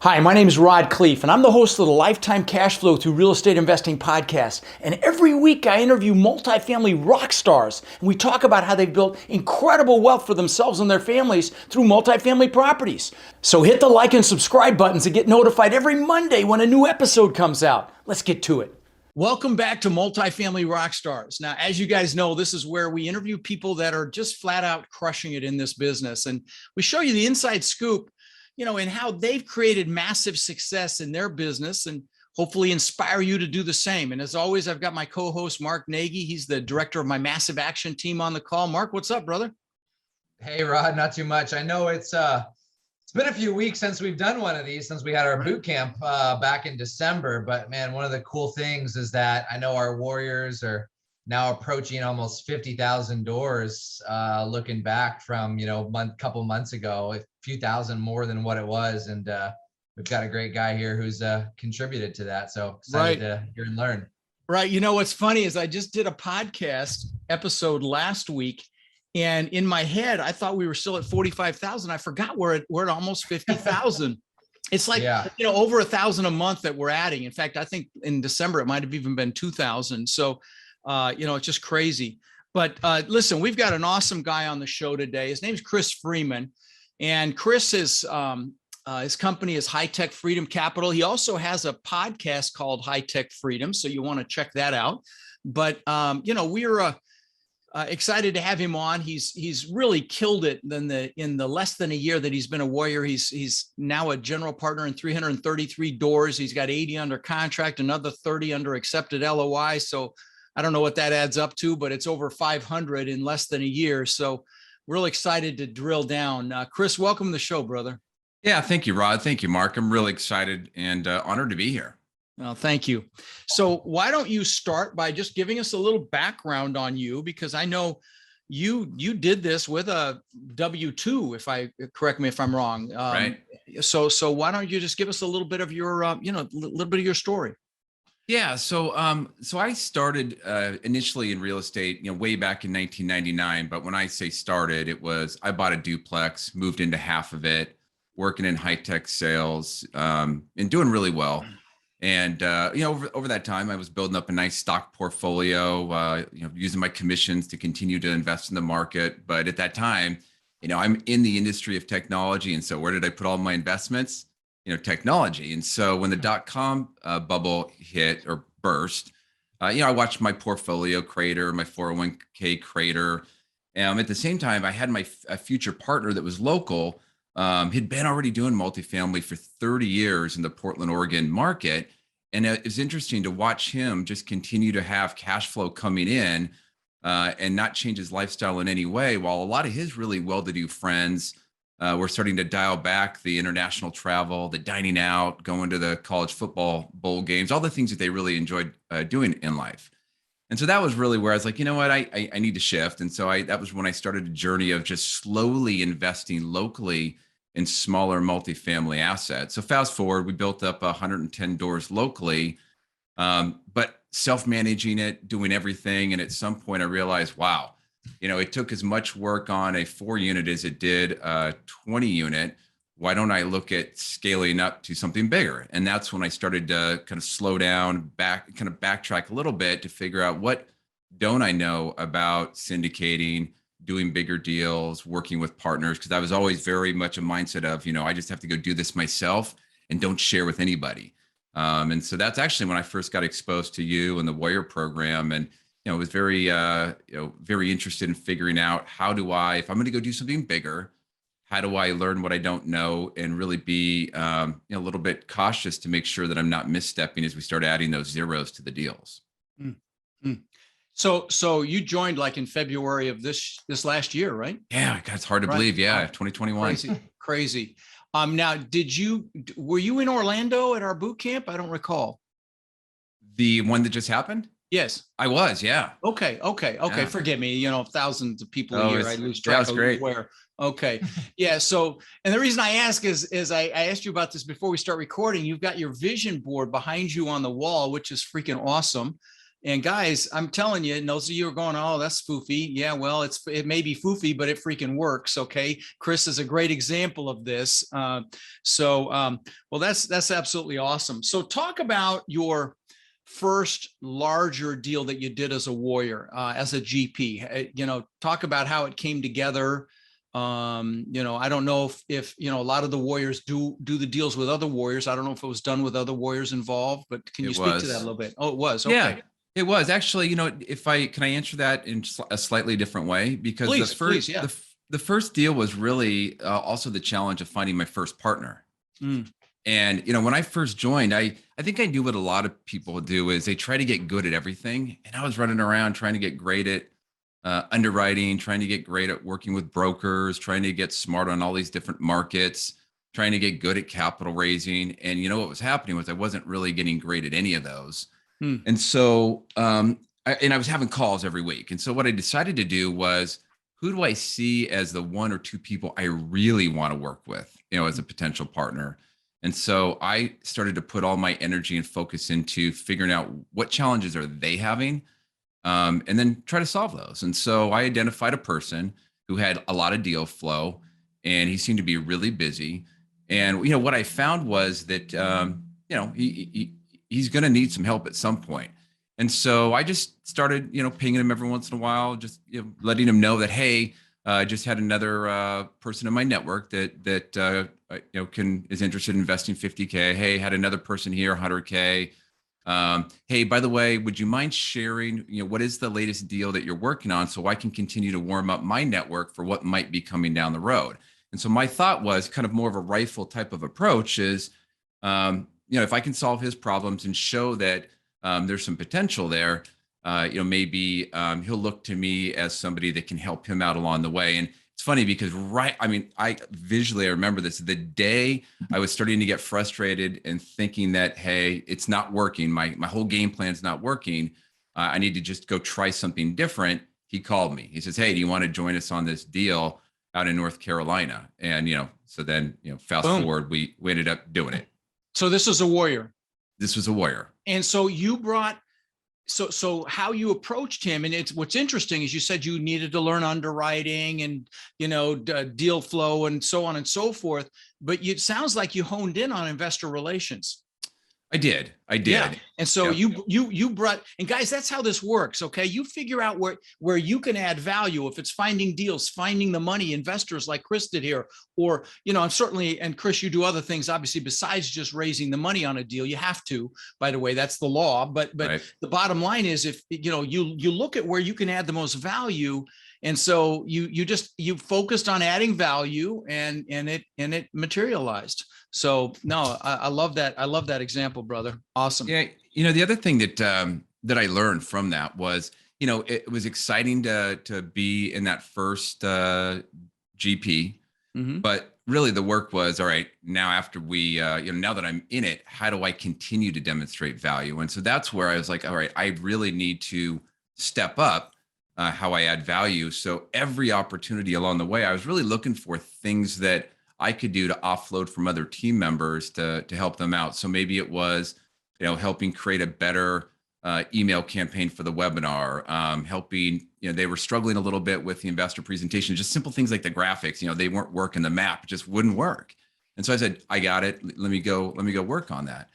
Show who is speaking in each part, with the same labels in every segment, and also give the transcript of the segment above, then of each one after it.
Speaker 1: Hi, my name is Rod Cleef, and I'm the host of the Lifetime Cash Flow Through Real Estate Investing podcast. And every week I interview multifamily rock stars, and we talk about how they've built incredible wealth for themselves and their families through multifamily properties. So hit the like and subscribe buttons to get notified every Monday when a new episode comes out. Let's get to it. Welcome back to Multifamily Rock Stars. Now, as you guys know, this is where we interview people that are just flat out crushing it in this business. And we show you the inside scoop, and how they've created massive success in their business and hopefully inspire you to do the same. And as always, I've got my co-host, Mark Nagy. He's the director of my Massive Action team on the call. Mark, what's up, brother?
Speaker 2: Hey, Rod, not too much. I know it's been a few weeks since we've done one of these, since we had our boot camp back in December. But man, one of the cool things is that I know our Warriors are now approaching almost 50,000 doors, looking back from, couple months ago, a few thousand more than what it was. And we've got a great guy here who's contributed to that. So excited to hear and learn.
Speaker 1: Right. What's funny is I just did a podcast episode last week, and in my head, I thought we were still at 45,000. I forgot we're at almost 50,000. It's like, over 1,000 a month that we're adding. In fact, I think in December, it might've even been 2,000. So, it's just crazy. But listen, we've got an awesome guy on the show today. His name's Chris Freeman. And Chris is, his company is High Tech Freedom Capital. He also has a podcast called High Tech Freedom. So you want to check that out. But, we're excited to have him on. He's really killed it in the less than a year that he's been a Warrior. He's now a general partner in 333 doors. He's got 80 under contract, another 30 under accepted LOI. So I don't know what that adds up to, but it's over 500 in less than a year. So real excited to drill down. Chris, welcome to the show, brother.
Speaker 3: Yeah, thank you, Rod. Thank you, Mark. I'm really excited and honored to be here.
Speaker 1: Well, thank you. So why don't you start by just giving us a little background on you? Because I know you did this with a W-2, correct me if I'm wrong.
Speaker 3: Right.
Speaker 1: So why don't you just give us a little bit of your, little bit of your story?
Speaker 3: Yeah. So I started initially in real estate, way back in 1999. But when I say started, I bought a duplex, moved into half of it, working in high tech sales, and doing really well. And over that time, I was building up a nice stock portfolio, using my commissions to continue to invest in the market. But at that time, I'm in the industry of technology, and so where did I put all my investments? Technology. And so when the .com bubble hit or burst, I watched my portfolio crater, my 401k crater. At the same time, I had a future partner that was local. He'd been already doing multifamily for 30 years in the Portland, Oregon market. And it was interesting to watch him just continue to have cash flow coming in and not change his lifestyle in any way, while a lot of his really well-to-do friends we're starting to dial back the international travel, the dining out, going to the college football bowl games, all the things that they really enjoyed doing in life. And so that was really where I was like, you know what, I need to shift. And so that was when I started a journey of just slowly investing locally in smaller multifamily assets. So fast forward, we built up 110 doors locally, but self-managing it, doing everything. And at some point I realized, wow, it took as much work on a 4-unit as it did a 20-unit. Why don't I look at scaling up to something bigger? And that's when I started to kind of slow down, backtrack a little bit to figure out what don't I know about syndicating, doing bigger deals, working with partners, because I was always very much a mindset of, I just have to go do this myself and don't share with anybody. And so that's actually when I first got exposed to you and the Warrior program. And was very, very interested in figuring out if I'm going to go do something bigger, how do I learn what I don't know and really be, a little bit cautious to make sure that I'm not misstepping as we start adding those zeros to the deals.
Speaker 1: Mm-hmm. So you joined like in February of this last year, right?
Speaker 3: Yeah, it's hard to believe. Yeah, 2021.
Speaker 1: Crazy. Now, were you in Orlando at our boot camp? I don't recall.
Speaker 3: The one that just happened?
Speaker 1: Yes,
Speaker 3: I was. Yeah.
Speaker 1: Okay. Yeah. Forgive me. Thousands of people a year. I lose track of where. Okay. Yeah. So, and the reason I ask is I asked you about this before we start recording. You've got your vision board behind you on the wall, which is freaking awesome. And guys, I'm telling you, and those of you are going, oh, that's foofy. Yeah, well, it may be foofy, but it freaking works. Okay. Chris is a great example of this. Well, that's absolutely awesome. So talk about your first larger deal that you did as a warrior, as a GP. Talk about how it came together. I don't know if a lot of the warriors do the deals with other warriors. I don't know if it was done with other warriors involved, but can you speak to that a little bit? Oh, it was. Okay.
Speaker 3: Yeah, it was actually, can I answer that in a slightly different way? Because
Speaker 1: please, yeah.
Speaker 3: the first deal was really also the challenge of finding my first partner.
Speaker 1: Mm.
Speaker 3: And, when I first joined, I think I do what a lot of people do is they try to get good at everything. And I was running around trying to get great at underwriting, trying to get great at working with brokers, trying to get smart on all these different markets, trying to get good at capital raising. And what was happening was I wasn't really getting great at any of those. And so, I was having calls every week. And so what I decided to do was, who do I see as the one or two people I really want to work with, as a potential partner? And so I started to put all my energy and focus into figuring out what challenges are they having, and then try to solve those. And so I identified a person who had a lot of deal flow, and he seemed to be really busy. And what I found was that he's going to need some help at some point. And so I just started pinging him every once in a while, just letting him know that, hey, I just had another person in my network that is interested in investing 50K. Hey, had another person here, 100K. Hey, by the way, would you mind sharing, what is the latest deal that you're working on, so I can continue to warm up my network for what might be coming down the road? And so my thought was kind of more of a rifle type of approach is, if I can solve his problems and show that there's some potential there, maybe he'll look to me as somebody that can help him out along the way. And it's funny because I remember this, the day I was starting to get frustrated and thinking that, hey, it's not working. My whole game plan is not working. I need to just go try something different. He called me. He says, hey, do you want to join us on this deal out in North Carolina? And, so then, fast forward, we ended up doing it.
Speaker 1: So this was a warrior.
Speaker 3: This was a warrior.
Speaker 1: And so you brought, so how you approached him, and what's interesting is you said you needed to learn underwriting and, deal flow and so on and so forth, but it sounds like you honed in on investor relations.
Speaker 3: I did.
Speaker 1: Yeah. And so you brought, and guys, that's how this works. Okay. You figure out where you can add value. If it's finding deals, finding the money, investors like Chris did here, or, and Chris, you do other things, obviously, besides just raising the money on a deal. You have to, by the way, that's the law. But right. The bottom line is, if, you look at where you can add the most value. And so you focused on adding value, and it materialized. So no, I love that. I love that example, brother. Awesome.
Speaker 3: Yeah. The other thing that I learned from that was, it was exciting to be in that first GP, but really the work was, all right, now after we, now that I'm in it, how do I continue to demonstrate value? And so that's where I was like, all right, I really need to step up how I add value. So every opportunity along the way, I was really looking for things that I could do to offload from other team members to help them out. So maybe it was, helping create a better email campaign for the webinar, helping, they were struggling a little bit with the investor presentation, just simple things like the graphics, they weren't working, the map just wouldn't work. And so I said, I got it. Let me go work on that.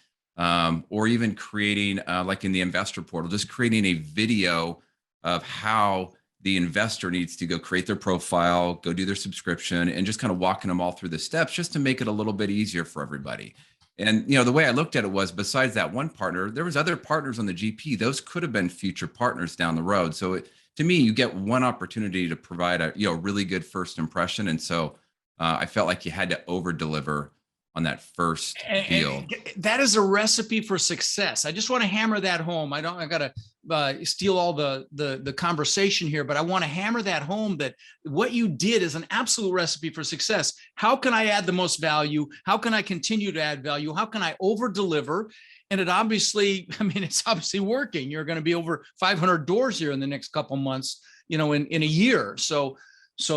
Speaker 3: Or even creating, like in the investor portal, just creating a video of how the investor needs to go create their profile, go do their subscription, and just kind of walking them all through the steps just to make it a little bit easier for everybody. And, the way I looked at it was, besides that one partner, there was other partners on the GP. Those could have been future partners down the road. So to me, you get one opportunity to provide a, really good first impression. And so I felt like you had to over deliver on that first deal.
Speaker 1: And that is a recipe for success. I just want to hammer that home. I got to steal all the conversation here, but I want to hammer that home, that what you did is an absolute recipe for success. How can I add the most value? How can I continue to add value? How can I over deliver? And it's obviously working. You're going to be over 500 doors here in the next couple months, in a year. So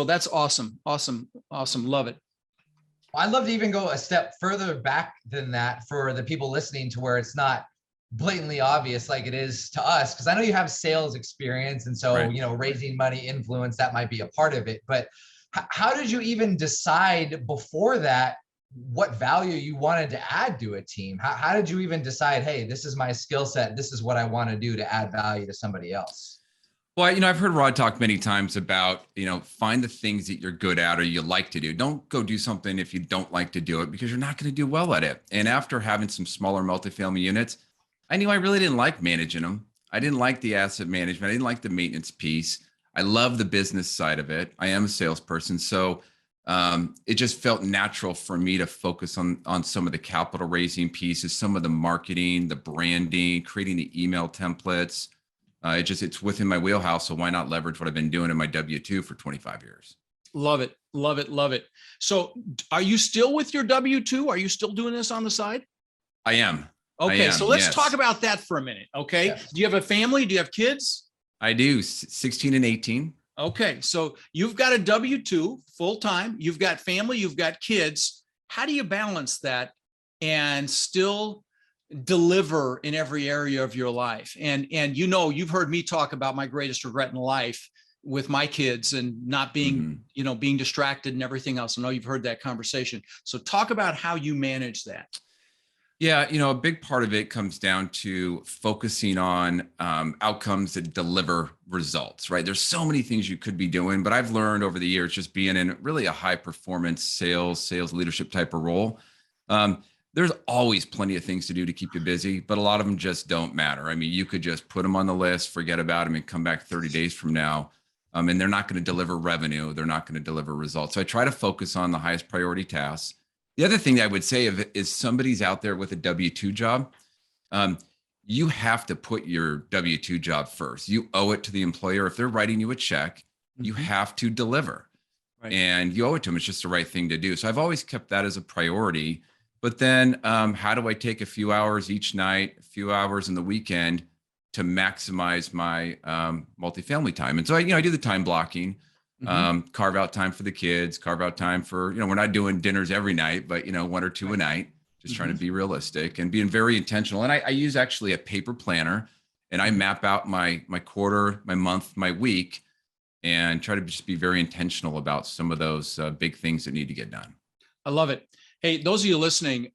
Speaker 1: that's awesome. Awesome. Love it.
Speaker 2: I'd love to even go a step further back than that for the people listening, to where it's not blatantly obvious like it is to us, because I know you have sales experience, and so
Speaker 3: Right.
Speaker 2: raising money, influence, that might be a part of it. But how did you even decide before that what value you wanted to add to a team? How did you even decide, hey, this is my skill set, this is what I want to do to add value to somebody else?
Speaker 3: Well, I've heard Rod talk many times about, find the things that you're good at or you like to do. Don't go do something if you don't like to do it, because you're not going to do well at it. And after having some smaller multifamily units, I knew I really didn't like managing them. I didn't like the asset management. I didn't like the maintenance piece. I love the business side of it. I am a salesperson. So it just felt natural for me to focus on some of the capital raising pieces, some of the marketing, the branding, creating the email templates. It's within my wheelhouse. So why not leverage what I've been doing in my W-2 for 25 years?
Speaker 1: Love it. Love it. Love it. So are you still with your W-2? Are you still doing this on the side?
Speaker 3: I am.
Speaker 1: Okay. So let's
Speaker 3: yes.
Speaker 1: talk about that for a minute. Okay.
Speaker 2: Yes.
Speaker 1: Do you have a family? Do you have kids?
Speaker 3: I do. 16 and 18.
Speaker 1: Okay. So you've got a W-2 full time. You've got family. You've got kids. How do you balance that and still deliver in every area of your life? And you've heard me talk about my greatest regret in life with my kids and not being, being distracted and everything else. I know you've heard that conversation. So talk about how you manage that.
Speaker 3: Yeah, a big part of it comes down to focusing on outcomes that deliver results, right? There's so many things you could be doing, but I've learned over the years, just being in really a high performance sales leadership type of role, there's always plenty of things to do to keep you busy, but a lot of them just don't matter. I mean, you could just put them on the list, forget about them, and come back 30 days from now, and they're not going to deliver revenue. They're not going to deliver results. So I try to focus on the highest priority tasks. The other thing that I would say is somebody's out there with a W-2 job, you have to put your W-2 job first. You owe it to the employer. If they're writing you a check, you have to deliver. Right. And you owe it to them. It's just the right thing to do. So I've always kept that as a priority. But then how do I take a few hours each night, a few hours in the weekend to maximize my multifamily time? And so I do the time blocking. Carve out time for the kids, carve out time for, we're not doing dinners every night, but, 1 or 2 a night, just trying to be realistic and being very intentional. And I use actually a paper planner, and I map out my quarter, my month, my week, and try to just be very intentional about some of those big things that need to get done.
Speaker 1: I love it. Hey, those of you listening,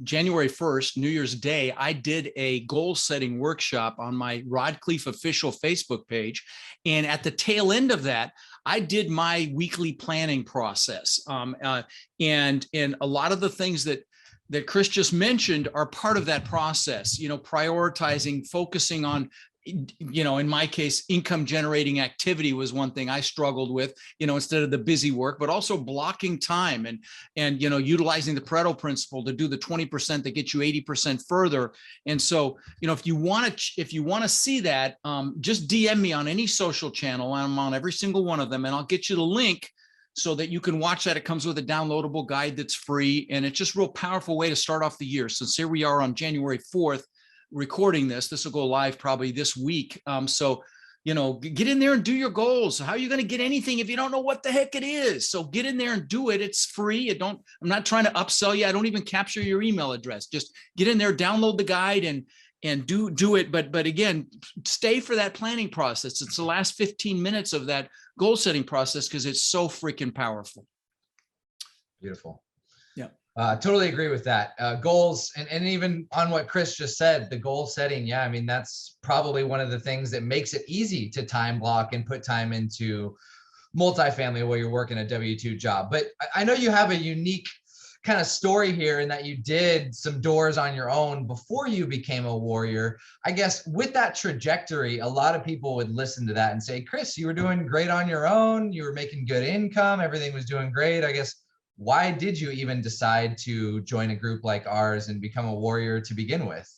Speaker 1: January 1st, New Year's Day, I did a goal setting workshop on my Rod Cleef official Facebook page. And at the tail end of that, I did my weekly planning process. And a lot of the things that Chris just mentioned are part of that process, prioritizing, focusing on, in my case, income generating activity was one thing I struggled with, instead of the busy work, but also blocking time and utilizing the Pareto principle to do the 20% that gets you 80% further. And so, if you want to see that, just DM me on any social channel. I'm on every single one of them, and I'll get you the link so that you can watch that. It comes with a downloadable guide that's free, and it's just a real powerful way to start off the year. Since here we are on January 4th, recording this will go live probably this week. So, get in there and do your goals. How are you going to get anything if you don't know what the heck it is? So get in there and do it. It's free. I'm not trying to upsell you. I don't even capture your email address. Just get in there, download the guide and do it. But again, stay for that planning process. It's the last 15 minutes of that goal setting process because it's so freaking powerful.
Speaker 2: Beautiful.
Speaker 1: Yeah.
Speaker 2: Totally agree with that. Goals and even on what Chris just said, the goal setting. Yeah. I mean, that's probably one of the things that makes it easy to time block and put time into multifamily while you're working a W-2 job. But I know you have a unique kind of story here in that you did some doors on your own before you became a warrior. I guess with that trajectory, a lot of people would listen to that and say, Chris, you were doing great on your own. You were making good income. Everything was doing great. I guess, why did you even decide to join a group like ours and become a warrior to begin with?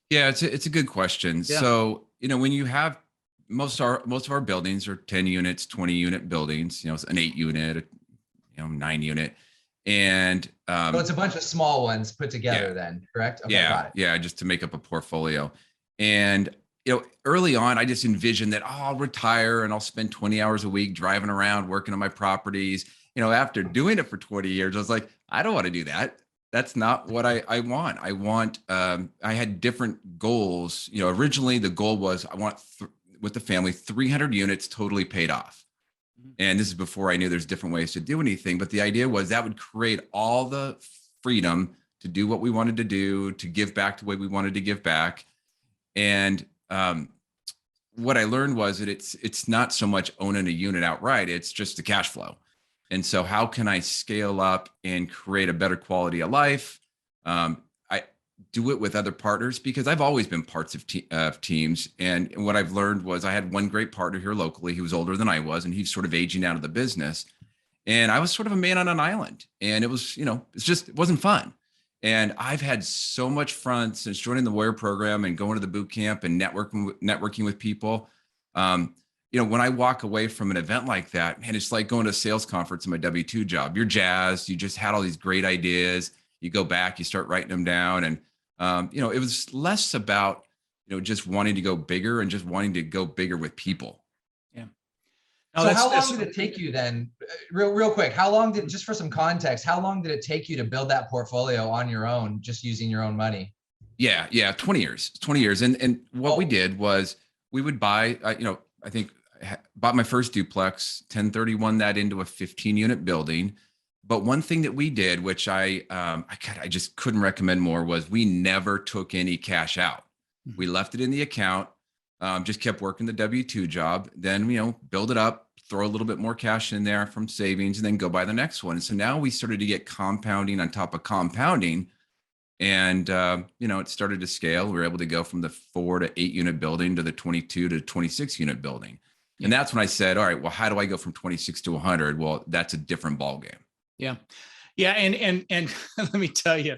Speaker 3: Yeah, it's a good question. Yeah. So, when you have most of our buildings are 10 units, 20 unit buildings, it's an 8 unit, 9 unit. And
Speaker 2: so it's a bunch of small ones put together then, correct? Okay, got it.
Speaker 3: Yeah, just to make up a portfolio. And early on, I just envisioned that, I'll retire and I'll spend 20 hours a week driving around, working on my properties. After doing it for 20 years, I was like, I don't want to do that. that's not what I want. I want, I had different goals. Originally the goal was I want with the family, 300 units totally paid off. And this is before I knew there's different ways to do anything. But the idea was that would create all the freedom to do what we wanted to do, to give back the way we wanted to give back. And what I learned was that it's not so much owning a unit outright, it's just the cash flow. And so how can I scale up and create a better quality of life? I do it with other partners because I've always been parts of teams. And what I've learned was I had one great partner here locally. He was older than I was, and he's sort of aging out of the business. And I was sort of a man on an island, and it was, it wasn't fun. And I've had so much fun since joining the Warrior program and going to the boot camp and networking with people. When I walk away from an event like that, man, it's like going to a sales conference in my W-2 job. You're jazzed. You just had all these great ideas. You go back, you start writing them down. And, it was less about, just wanting to go bigger and just wanting to go bigger with people.
Speaker 1: Yeah.
Speaker 2: So how long did it take you then, real quick, just for some context, how long did it take you to build that portfolio on your own, just using your own money?
Speaker 3: Yeah. 20 years. And what we did was we would buy, I think I bought my first duplex, 1031 that into a 15 unit building. But one thing that we did, which I just couldn't recommend more, was we never took any cash out. Mm-hmm. We left it in the account, just kept working the W-2 job, then, build it up, throw a little bit more cash in there from savings, and then go buy the next one. And so now we started to get compounding on top of compounding. And, it started to scale. We were able to go from the 4 to 8 unit building to the 22 to 26 unit building. Yeah. And that's when I said, all right, well, how do I go from 26 to 100? Well, that's a different ballgame.
Speaker 1: Yeah. Yeah. And let me tell you,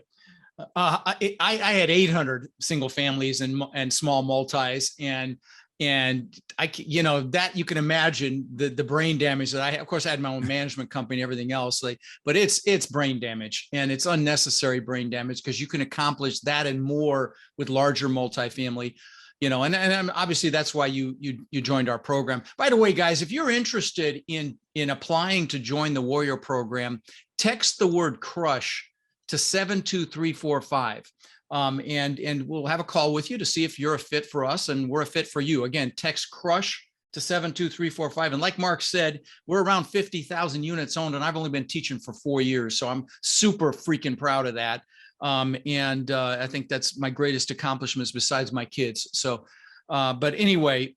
Speaker 1: I had 800 single families and small multis, and that you can imagine the brain damage that of course I had my own management company and everything else, but it's brain damage, and it's unnecessary brain damage, because you can accomplish that and more with larger multifamily, and obviously that's why you joined our program. By the way, guys, if you're interested in applying to join the Warrior program, text the word crush to 72345. And we'll have a call with you to see if you're a fit for us and we're a fit for you. Again, text crush to 72345. And like Mark said, we're around 50,000 units owned, and I've only been teaching for 4 years. So I'm super freaking proud of that. I think that's my greatest accomplishments besides my kids. So, but anyway,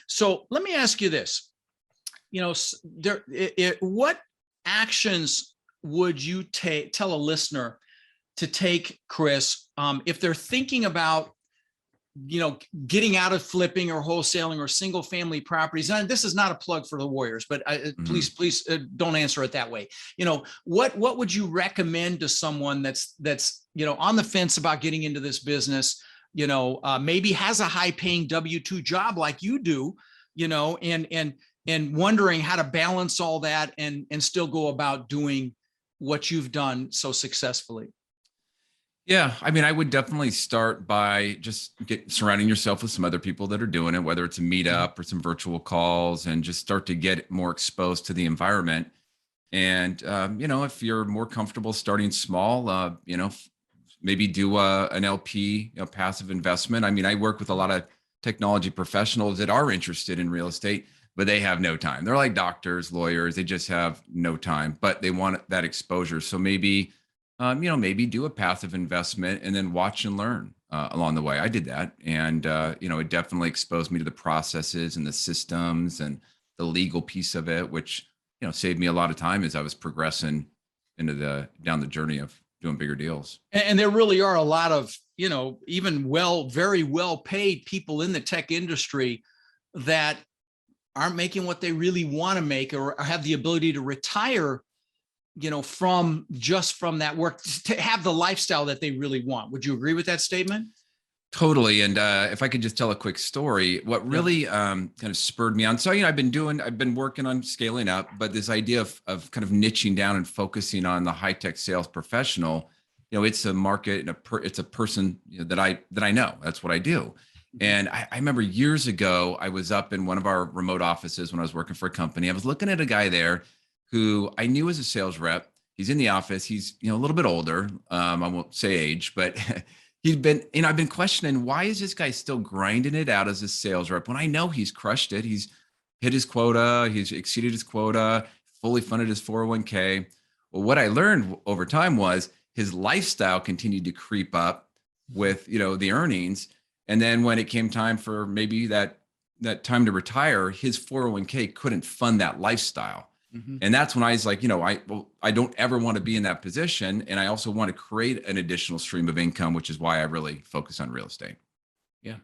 Speaker 1: so let me ask you this, what actions would you tell a listener to take, Chris, if they're thinking about, getting out of flipping or wholesaling or single family properties? And this is not a plug for the Warriors, but please don't answer it that way. What would you recommend to someone that's on the fence about getting into this business, maybe has a high paying W-2 job like you do, and wondering how to balance all that and still go about doing what you've done so successfully?
Speaker 3: Yeah, I would definitely start by just surrounding yourself with some other people that are doing it, whether it's a meetup or some virtual calls, and just start to get more exposed to the environment. And, if you're more comfortable starting small, maybe do an LP, passive investment. I work with a lot of technology professionals that are interested in real estate, but they have no time. They're like doctors, lawyers, they just have no time, but they want that exposure. So maybe do a passive investment and then watch and learn along the way. I did that. And, it definitely exposed me to the processes and the systems and the legal piece of it, which, saved me a lot of time as I was progressing down the journey of doing bigger deals.
Speaker 1: And there really are a lot of, even very well paid people in the tech industry that aren't making what they really want to make, or have the ability to retire from that work, to have the lifestyle that they really want. Would you agree with that statement?
Speaker 3: Totally. And if I could just tell a quick story, what really kind of spurred me on. So, I've been working on scaling up, but this idea of kind of niching down and focusing on the high tech sales professional, it's a market and it's a person that I know. That's what I do. And I remember years ago, I was up in one of our remote offices when I was working for a company. I was looking at a guy there who I knew as a sales rep. He's in the office. He's, a little bit older. I won't say age, but he's been, I've been questioning, why is this guy still grinding it out as a sales rep when I know he's crushed it? He's hit his quota. He's exceeded his quota, fully funded his 401k. Well, what I learned over time was his lifestyle continued to creep up with, the earnings. And then when it came time for maybe that time to retire, his 401k couldn't fund that lifestyle. Mm-hmm. And that's when I was like, I don't ever want to be in that position. And I also want to create an additional stream of income, which is why I really focus on real estate.
Speaker 1: Yeah.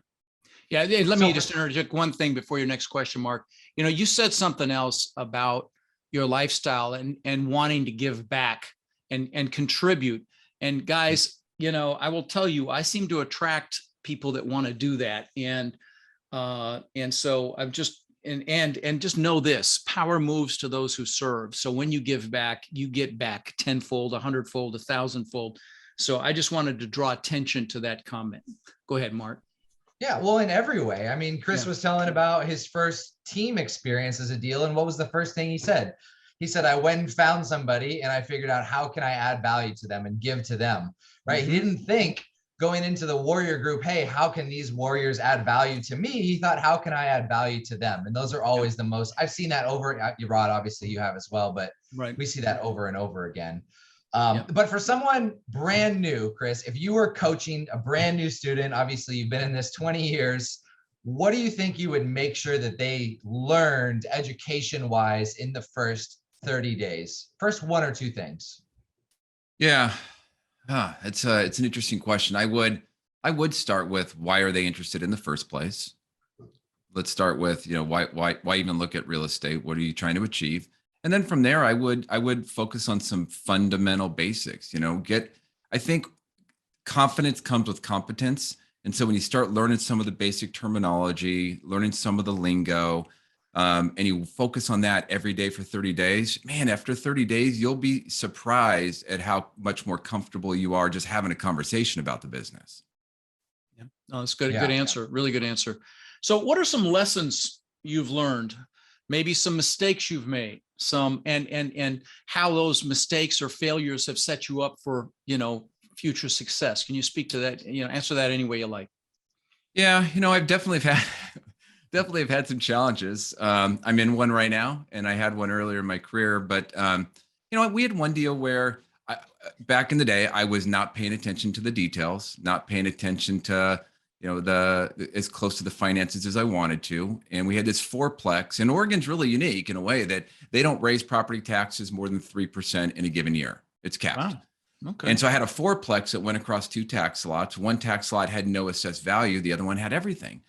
Speaker 1: Yeah. Let me just interject one thing before your next question, Mark. You said something else about your lifestyle and wanting to give back and contribute. And guys, I will tell you, I seem to attract people that want to do that. And so I'm just, and just know this: power moves to those who serve. So when you give back, you get back tenfold, 100-fold, 1,000-fold. So I just wanted to draw attention to that comment. Go ahead, Mark.
Speaker 2: Yeah, well, in every way. I mean, Chris was telling about his first team experience as a deal. And what was the first thing he said? He said, I went and found somebody and I figured out how can I add value to them and give to them, right? Mm-hmm. He didn't think going into the warrior group, hey, how can these warriors add value to me? He thought, how can I add value to them? And those are always the most, I've seen that over, Rod, obviously you have as well, but we see that over and over again. But for someone brand new, Chris, if you were coaching a brand new student, obviously you've been in this 20 years, what do you think you would make sure that they learned education-wise in the first 30 days? First one or two things.
Speaker 3: Yeah. It's an interesting question. I would start with, why are they interested in the first place? Let's start with, why even look at real estate? What are you trying to achieve? And then from there, I would focus on some fundamental basics. I think confidence comes with competence. And so when you start learning some of the basic terminology, learning some of the lingo, and you focus on that every day for 30 days, man, after 30 days, you'll be surprised at how much more comfortable you are just having a conversation about the business.
Speaker 1: Yeah, no, that's good. Yeah. Good answer. Really good answer. So what are some lessons you've learned? Maybe some mistakes you've made, and how those mistakes or failures have set you up for, future success. Can you speak to that? Answer that any way you like.
Speaker 3: Yeah. I've definitely have had some challenges. I'm in one right now, and I had one earlier in my career, but we had one deal where back in the day, I was not paying attention to the details, not paying attention to, as close to the finances as I wanted to. And we had this fourplex, and Oregon's really unique in a way that they don't raise property taxes more than 3% in a given year. It's capped. Wow. Okay. And so I had a fourplex that went across two tax lots. One tax lot had no assessed value. The other one had everything.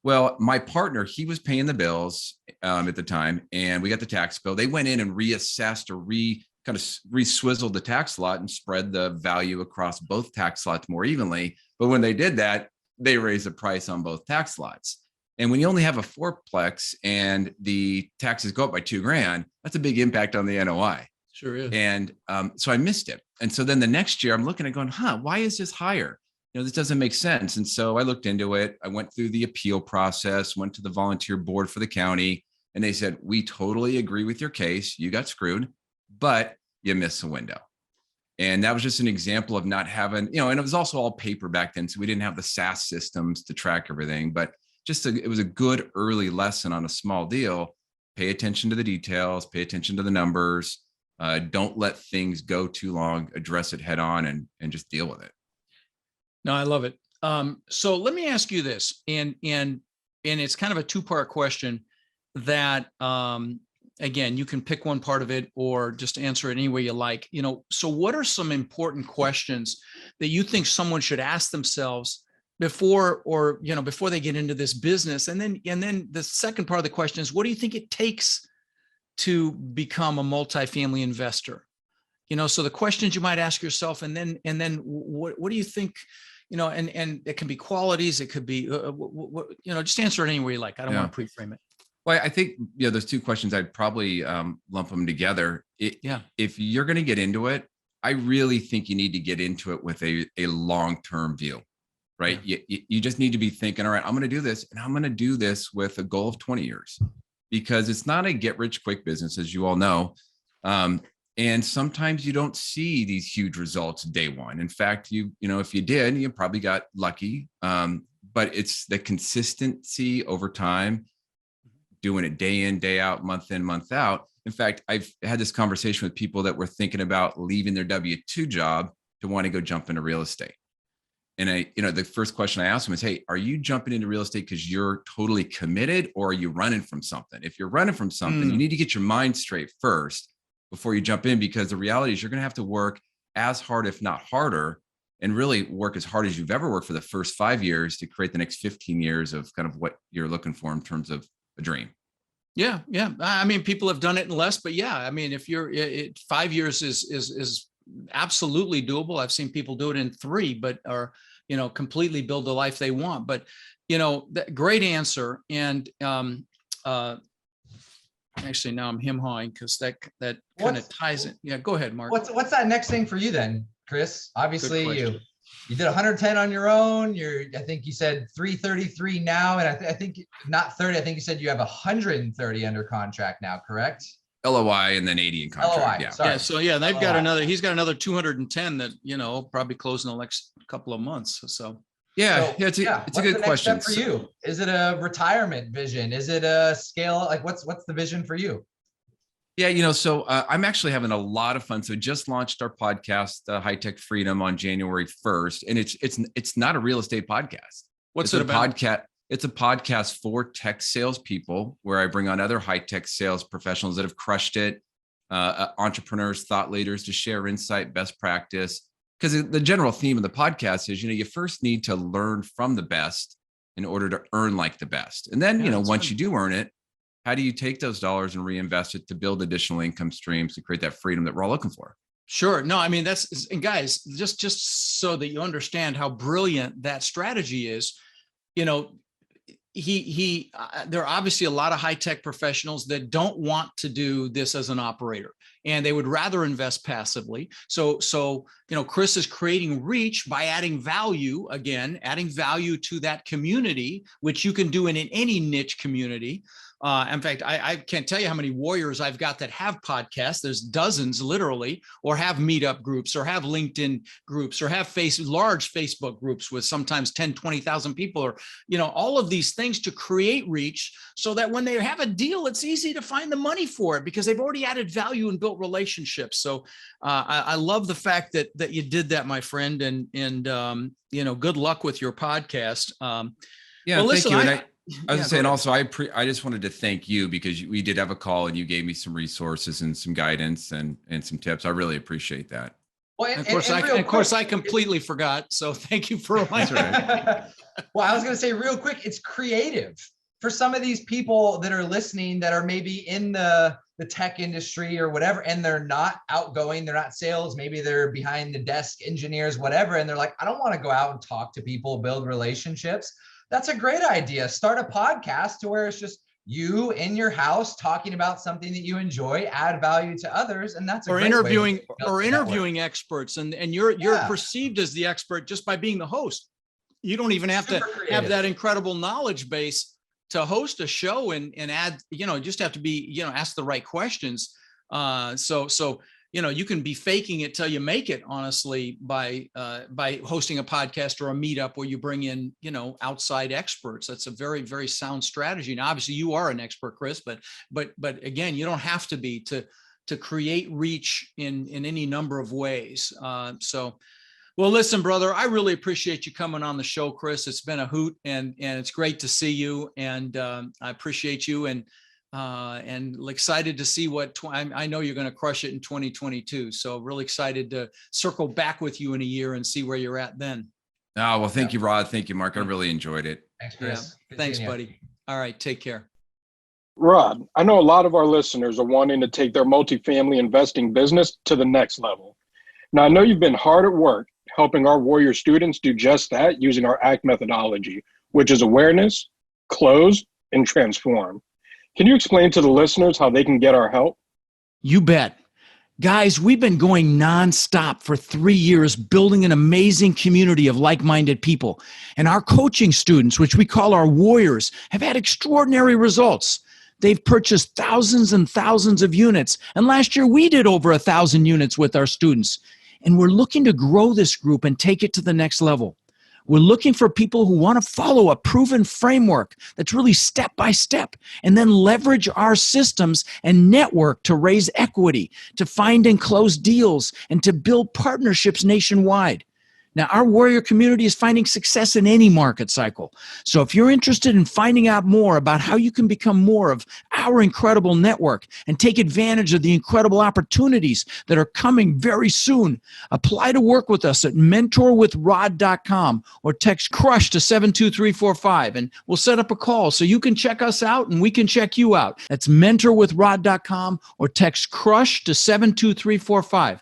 Speaker 3: Well, my partner, he was paying the bills at the time, and we got the tax bill. They went in and reassessed or re-swizzled the tax lot and spread the value across both tax lots more evenly. But when they did that, they raised the price on both tax lots. And when you only have a fourplex and the taxes go up by $2,000, that's a big impact on the NOI.
Speaker 1: Sure is.
Speaker 3: And so I missed it. And so then the next year I'm looking at going, why is this higher? This doesn't make sense. And so I looked into it. I went through the appeal process, went to the volunteer board for the county, and they said, we totally agree with your case. You got screwed, but you missed the window. And that was just an example of not having, and it was also all paper back then. So we didn't have the SaaS systems to track everything, but it was a good early lesson on a small deal. Pay attention to the details, pay attention to the numbers. Don't let things go too long, address it head on and just deal with it.
Speaker 1: No, I love it. So let me ask you this, and it's kind of a two-part question that, again, you can pick one part of it or just answer it any way you like. So what are some important questions that you think someone should ask themselves before they get into this business? And then the second part of the question is, what do you think it takes to become a multifamily investor? So the questions you might ask yourself, and then what do you think? And it can be qualities, it could be, just answer it any way you like. I don't want to pre-frame it.
Speaker 3: Well, I think, those two questions, I'd probably lump them together. If you're going to get into it, I really think you need to get into it with a long-term view, right? Yeah. You just need to be thinking, all right, I'm going to do this, and I'm going to do this with a goal of 20 years, because it's not a get-rich-quick business, as you all know. And sometimes you don't see these huge results day one. In fact, if you did, you probably got lucky. But it's the consistency over time, doing it day in, day out, month in, month out. In fact, I've had this conversation with people that were thinking about leaving their W-2 job to want to go jump into real estate. And the first question I asked them is, hey, are you jumping into real estate because you're totally committed, or are you running from something? If you're running from something, you need to get your mind straight first before you jump in, because the reality is you're going to have to work as hard, if not harder, and really work as hard as you've ever worked for the first 5 years to create the next 15 years of kind of what you're looking for in terms of a dream.
Speaker 1: Yeah. Yeah. I mean, people have done it in less, but yeah, I mean, if 5 years is absolutely doable. I've seen people do it in 3, but completely build the life they want. But, great answer. And, actually, now I'm hawing because that kind of ties it. Yeah, go ahead, Mark.
Speaker 2: What's that next thing for you then, Chris? Obviously, you did 110 on your own. I think you said 333 now, and I think not 30. I think you said you have 130 under contract now, correct?
Speaker 3: LOI and then 80 in contract.
Speaker 2: LOI,
Speaker 3: yeah.
Speaker 2: sorry.
Speaker 1: Yeah. So yeah, they've got he's got another 210 that probably close in the next couple of months. So.
Speaker 3: Yeah, it's a good question.
Speaker 2: What's the next step for you? Is it a retirement vision? Is it a scale? Like what's the vision for you?
Speaker 3: Yeah, so I'm actually having a lot of fun. So just launched our podcast, High Tech Freedom, on January 1st, and it's not a real estate podcast.
Speaker 1: What's it about?
Speaker 3: It's a podcast for tech salespeople, where I bring on other high tech sales professionals that have crushed it, entrepreneurs, thought leaders, to share insight, best practice. Because the general theme of the podcast is, you first need to learn from the best in order to earn like the best. And then, once you do earn it, how do you take those dollars and reinvest it to build additional income streams to create that freedom that we're all looking for?
Speaker 1: Sure. No, I mean, and guys, just so that you understand how brilliant that strategy is, there are obviously a lot of high tech professionals that don't want to do this as an operator, and they would rather invest passively. So Chris is creating reach by adding value to that community, which you can do in any niche community. In fact, I can't tell you how many warriors I've got that have podcasts. There's dozens, literally, or have meetup groups, or have LinkedIn groups, or have large Facebook groups with sometimes 10, 20,000 people, or, all of these things to create reach, so that when they have a deal, it's easy to find the money for it because they've already added value and built relationships. So I love the fact that you did that, my friend, and good luck with your podcast.
Speaker 3: Yeah, well, listen, thank you. I was saying also, I just wanted to thank you, because we did have a call and you gave me some resources and some guidance and some tips. I really appreciate that.
Speaker 2: Well,
Speaker 1: of course, I completely forgot. So thank you for reminding me.
Speaker 2: Well, I was going to say real quick, it's creative for some of these people that are listening that are maybe in the tech industry or whatever, and they're not outgoing, they're not sales, maybe they're behind the desk engineers, whatever. And they're like, I don't want to go out and talk to people, build relationships. That's a great idea. Start a podcast to where it's just you in your house talking about something that you enjoy, add value to others, and that's
Speaker 1: interviewing experts, and you're perceived as the expert just by being the host. You don't even have to have that incredible knowledge base to host a show and add. Just have to be ask the right questions. So you can be faking it till you make it, honestly, by hosting a podcast or a meetup where you bring in, outside experts. That's a very, very sound strategy. Now, obviously you are an expert, Chris, but again, you don't have to be to create reach in any number of ways. Well, listen, brother, I really appreciate you coming on the show, Chris. It's been a hoot, and it's great to see you. And I appreciate you, and excited to see I know you're going to crush it in 2022. So really excited to circle back with you in a year and see where you're at then.
Speaker 3: Oh, well, thank you, Rod. Thank you, Mark. I really enjoyed it.
Speaker 2: Thanks, Chris.
Speaker 1: Yeah. Thanks, buddy. All right. Take care.
Speaker 4: Rod, I know a lot of our listeners are wanting to take their multifamily investing business to the next level. Now, I know you've been hard at work helping our Warrior students do just that using our ACT methodology, which is awareness, close, and transform. Can you explain to the listeners how they can get our help?
Speaker 1: You bet. Guys, we've been going nonstop for 3 years, building an amazing community of like-minded people. And our coaching students, which we call our warriors, have had extraordinary results. They've purchased thousands and thousands of units. And last year we did over 1,000 units with our students. And we're looking to grow this group and take it to the next level. We're looking for people who want to follow a proven framework that's really step by step, and then leverage our systems and network to raise equity, to find and close deals, and to build partnerships nationwide. Now, our warrior community is finding success in any market cycle. So if you're interested in finding out more about how you can become more of our incredible network and take advantage of the incredible opportunities that are coming very soon, apply to work with us at mentorwithrod.com or text CRUSH to 72345, and we'll set up a call so you can check us out and we can check you out. That's mentorwithrod.com or text CRUSH to 72345.